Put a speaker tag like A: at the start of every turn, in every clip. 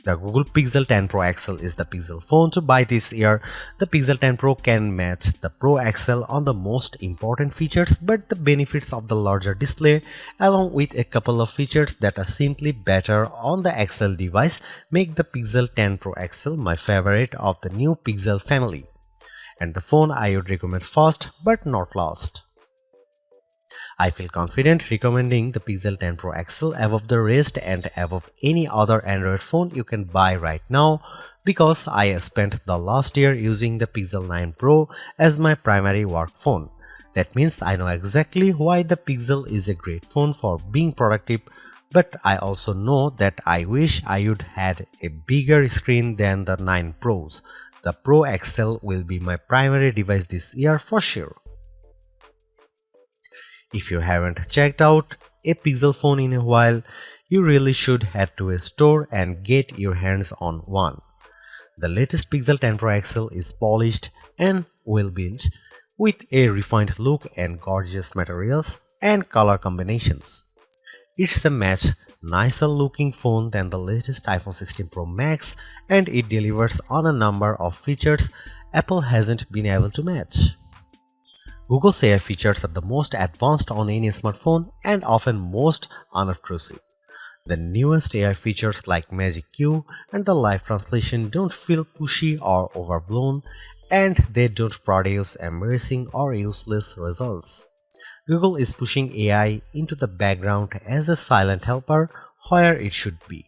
A: The Google Pixel 10 Pro XL is the Pixel phone to buy this year. The Pixel 10 Pro can match the Pro XL on the most important features, but the benefits of the larger display, along with a couple of features that are simply better on the XL device, make the Pixel 10 Pro XL my favorite of the new Pixel family, and the phone I would recommend first but not last. I feel confident recommending the Pixel 10 Pro XL above the rest and above any other Android phone you can buy right now, because I spent the last year using the Pixel 9 Pro as my primary work phone. That means I know exactly why the Pixel is a great phone for being productive, but I also know that I wish I would had a bigger screen than the 9 Pros. The Pro XL will be my primary device this year for sure. If you haven't checked out a Pixel phone in a while, you really should head to a store and get your hands on one. The latest Pixel 10 Pro XL is polished and well built, with a refined look and gorgeous materials and color combinations. It's a much nicer looking phone than the latest iPhone 16 Pro Max, and it delivers on a number of features Apple hasn't been able to match. Google's AI features are the most advanced on any smartphone and often most unobtrusive. The newest AI features like Magic Q and the live translation don't feel pushy or overblown, and they don't produce embarrassing or useless results. Google is pushing AI into the background as a silent helper where it should be.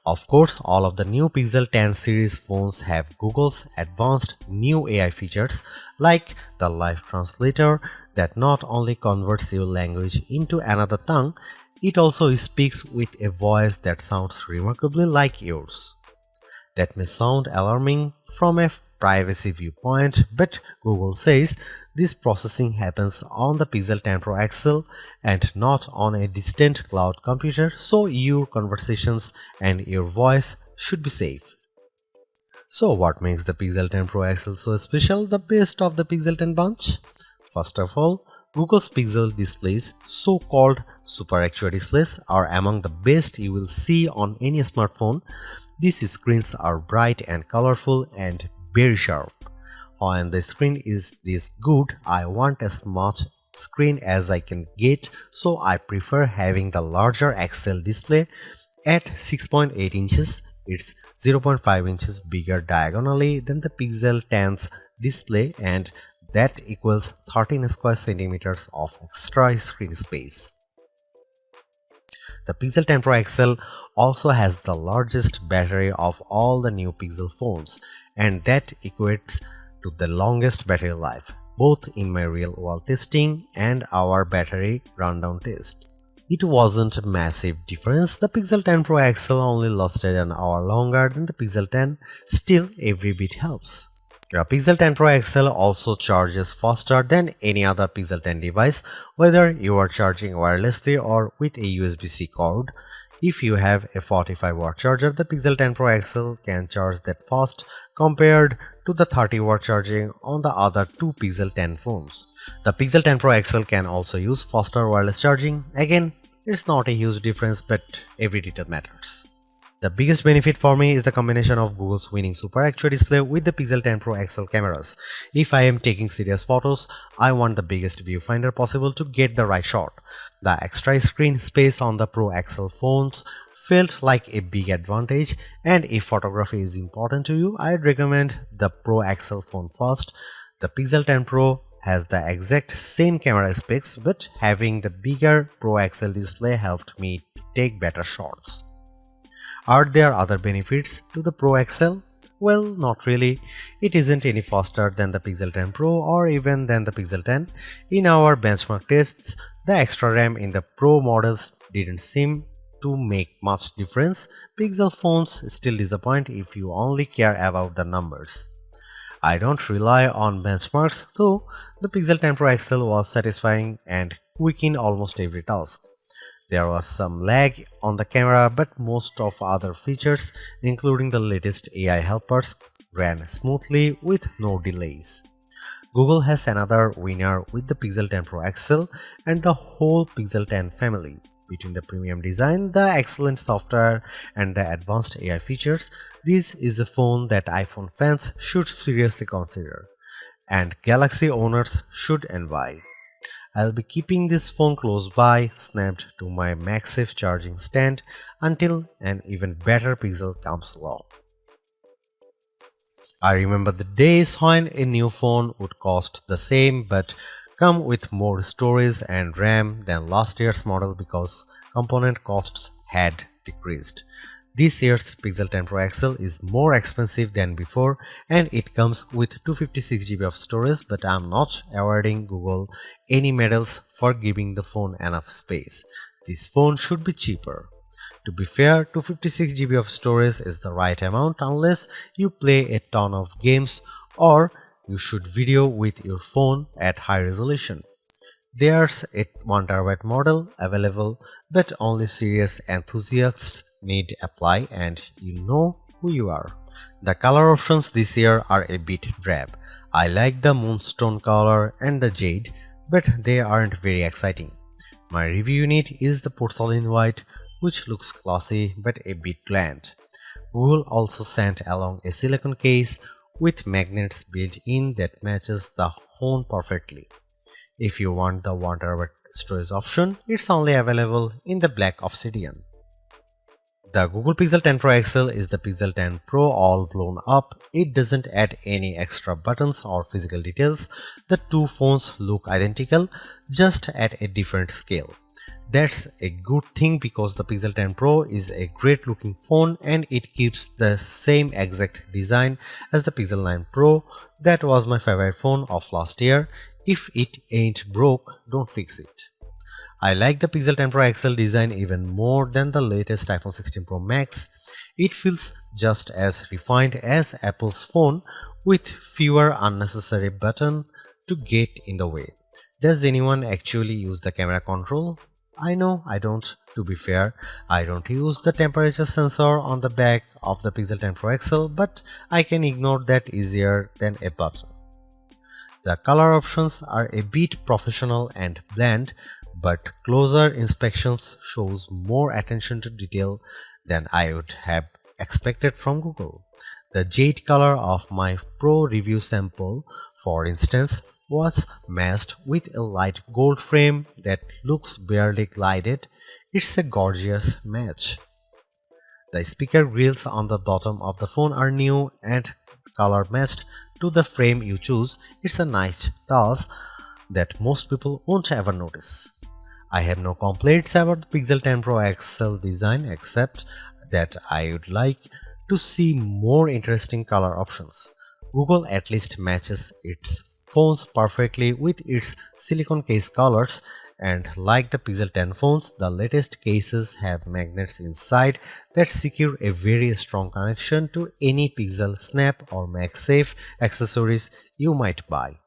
A: Of course, all of the new Pixel 10 series phones have Google's advanced new AI features like the live translator that not only converts your language into another tongue, it also speaks with a voice that sounds remarkably like yours. That may sound alarming from a privacy viewpoint, but Google says this processing happens on the Pixel 10 Pro XL and not on a distant cloud computer, so your conversations and your voice should be safe. So what makes the Pixel 10 Pro XL so special, the best of the Pixel 10 bunch? First of all, Google's Pixel displays, so-called Super Actua displays, are among the best you will see on any smartphone. These screens are bright and colorful and very sharp. When the screen is this good, I want as much screen as I can get, so I prefer having the larger XL display at 6.8 inches. It's 0.5 inches bigger diagonally than the Pixel 10's display, and that equals 13 square centimeters of extra screen space. The Pixel 10 Pro XL also has the largest battery of all the new Pixel phones, and that equates to the longest battery life, both in my real-world testing and our battery rundown test. It wasn't a massive difference. The Pixel 10 Pro XL only lasted an hour longer than the Pixel 10, still every bit helps. The Pixel 10 Pro XL also charges faster than any other Pixel 10 device, whether you are charging wirelessly or with a USB-C cord. If you have a 45-watt charger, the Pixel 10 Pro XL can charge that fast compared to the 30-watt charging on the other two Pixel 10 phones. The Pixel 10 Pro XL can also use faster wireless charging. Again, it's not a huge difference, but every detail matters. The biggest benefit for me is the combination of Google's winning Super Actua display with the Pixel 10 Pro XL cameras. If I am taking serious photos, I want the biggest viewfinder possible to get the right shot. The extra screen space on the Pro XL phones felt like a big advantage, and if photography is important to you, I'd recommend the Pro XL phone first. The Pixel 10 Pro has the exact same camera specs, but having the bigger Pro XL display helped me take better shots. Are there other benefits to the Pro XL? Well, not really. It isn't any faster than the Pixel 10 Pro or even than the Pixel 10. In our benchmark tests, the extra RAM in the Pro models didn't seem to make much difference. Pixel phones still disappoint if you only care about the numbers. I don't rely on benchmarks, though. The Pixel 10 Pro XL was satisfying and quick in almost every task. There was some lag on the camera, but most of other features, including the latest AI helpers, ran smoothly with no delays. Google has another winner with the Pixel 10 Pro XL and the whole Pixel 10 family. Between the premium design, the excellent software, and the advanced AI features, this is a phone that iPhone fans should seriously consider, and Galaxy owners should envy. I'll be keeping this phone close by, snapped to my MagSafe charging stand until an even better Pixel comes along. I remember the days when a new phone would cost the same but come with more storage and RAM than last year's model because component costs had decreased. This year's Pixel 10 Pro XL is more expensive than before and it comes with 256 GB of storage, but I'm not awarding Google any medals for giving the phone enough space. This phone should be cheaper. To be fair, 256 GB of storage is the right amount unless you play a ton of games or you shoot video with your phone at high resolution. There's a 1TB model available, but only serious enthusiasts need apply, and you know who you are. The color options this year are a bit drab. I like the moonstone color and the jade, but they aren't very exciting. My review unit is the porcelain white, which looks classy but a bit bland. Google also sent along a silicone case with magnets built in that matches the phone perfectly. If you want the 1TB storage option, it's only available in the black obsidian. The Google Pixel 10 Pro XL is the Pixel 10 Pro all blown up. It doesn't add any extra buttons or physical details. The two phones look identical, just at a different scale. That's a good thing because the Pixel 10 Pro is a great looking phone and it keeps the same exact design as the Pixel 9 Pro. That was my favorite phone of last year. If it ain't broke, don't fix it. I like the Pixel 10 Pro XL design even more than the latest iPhone 16 Pro Max. It feels just as refined as Apple's phone with fewer unnecessary buttons to get in the way. Does anyone actually use the camera control? I know I don't. To be fair, I don't use the temperature sensor on the back of the Pixel 10 Pro XL, but I can ignore that easier than a button. The color options are a bit professional and bland, but closer inspections shows more attention to detail than I would have expected from Google. The jade color of my Pro review sample, for instance, was matched with a light gold frame that looks barely glided. It's a gorgeous match. The speaker grills on the bottom of the phone are new and color matched to the frame you choose. It's a nice touch that most people won't ever notice. I have no complaints about the Pixel 10 Pro XL design except that I would like to see more interesting color options. Google at least matches its phones perfectly with its silicone case colors, and like the Pixel 10 phones, the latest cases have magnets inside that secure a very strong connection to any Pixel Snap or MagSafe accessories you might buy.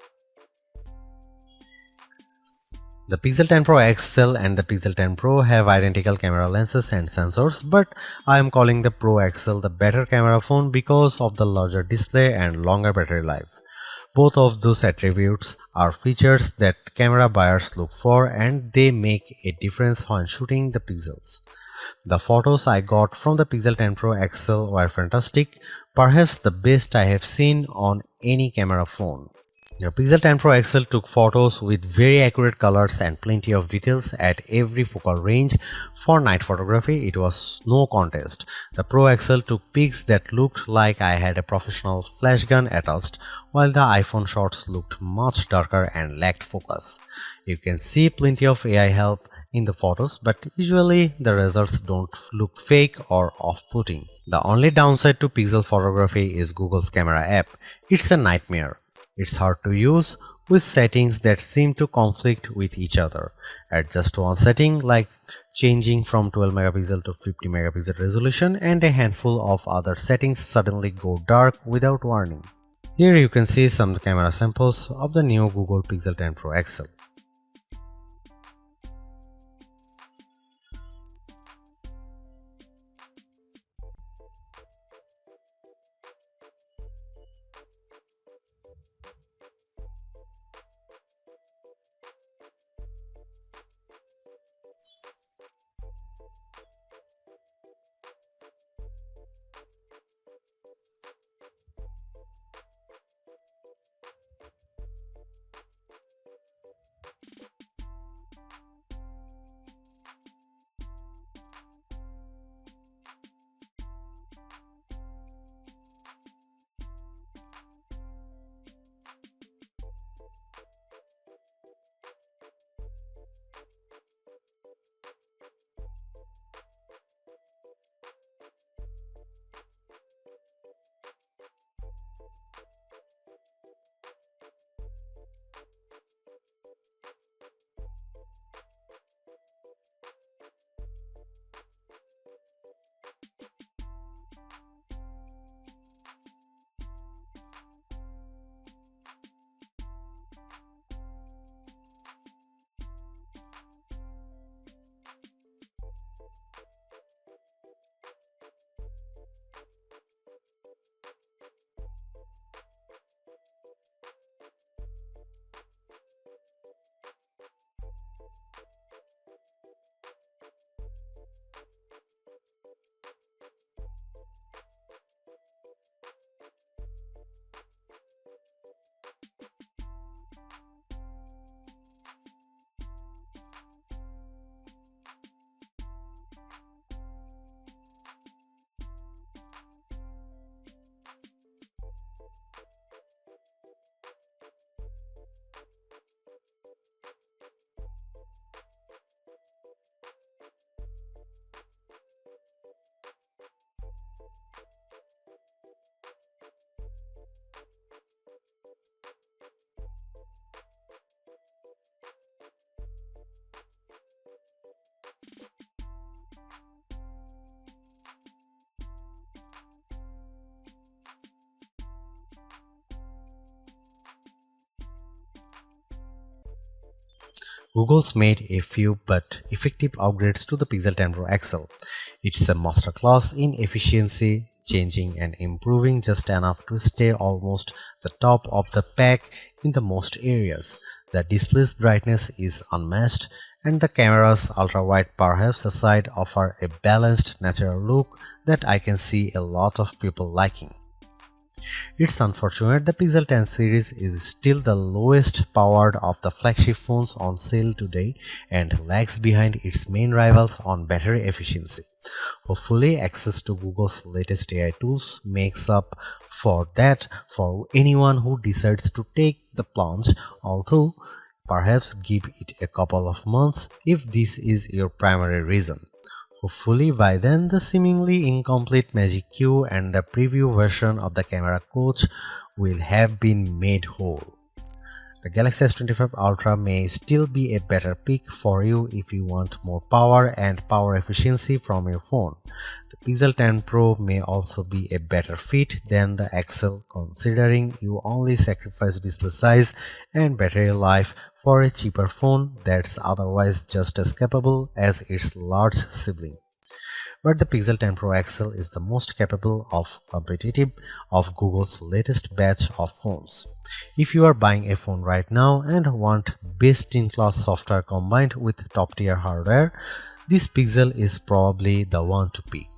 A: The Pixel 10 Pro XL and the Pixel 10 Pro have identical camera lenses and sensors, but I am calling the Pro XL the better camera phone because of the larger display and longer battery life. Both of those attributes are features that camera buyers look for, and they make a difference when shooting the pixels. The photos I got from the Pixel 10 Pro XL were fantastic, perhaps the best I have seen on any camera phone. The Pixel 10 Pro XL took photos with very accurate colors and plenty of details at every focal range. For night photography, it was no contest. The Pro XL took pics that looked like I had a professional flash gun attached, while the iPhone shots looked much darker and lacked focus. You can see plenty of AI help in the photos, but usually the results don't look fake or off-putting. The only downside to Pixel photography is Google's camera app. It's a nightmare. It's hard to use with settings that seem to conflict with each other. Adjust one setting like changing from 12 megapixel to 50 megapixel resolution, and a handful of other settings suddenly go dark without warning. Here you can see some camera samples of the new Google Pixel 10 Pro XL. Google's made a few but effective upgrades to the Pixel 10 Pro XL. It's a masterclass in efficiency, changing and improving just enough to stay almost the top of the pack in the most areas. The display's brightness is unmatched, and the camera's ultra-wide perhaps aside offer a balanced, natural look that I can see a lot of people liking. It's unfortunate the Pixel 10 series is still the lowest powered of the flagship phones on sale today and lags behind its main rivals on battery efficiency. Hopefully, access to Google's latest AI tools makes up for that for anyone who decides to take the plunge, although perhaps give it a couple of months if this is your primary reason. Hopefully by then the seemingly incomplete Magic Q and the preview version of the camera coach will have been made whole. The Galaxy S25 Ultra may still be a better pick for you if you want more power and power efficiency from your phone. The Pixel 10 Pro may also be a better fit than the XL considering you only sacrifice display size and battery life for a cheaper phone that's otherwise just as capable as its large sibling. But the Pixel 10 Pro XL is the most capable of competitive of Google's latest batch of phones. If you are buying a phone right now and want best-in-class software combined with top-tier hardware, this Pixel is probably the one to pick.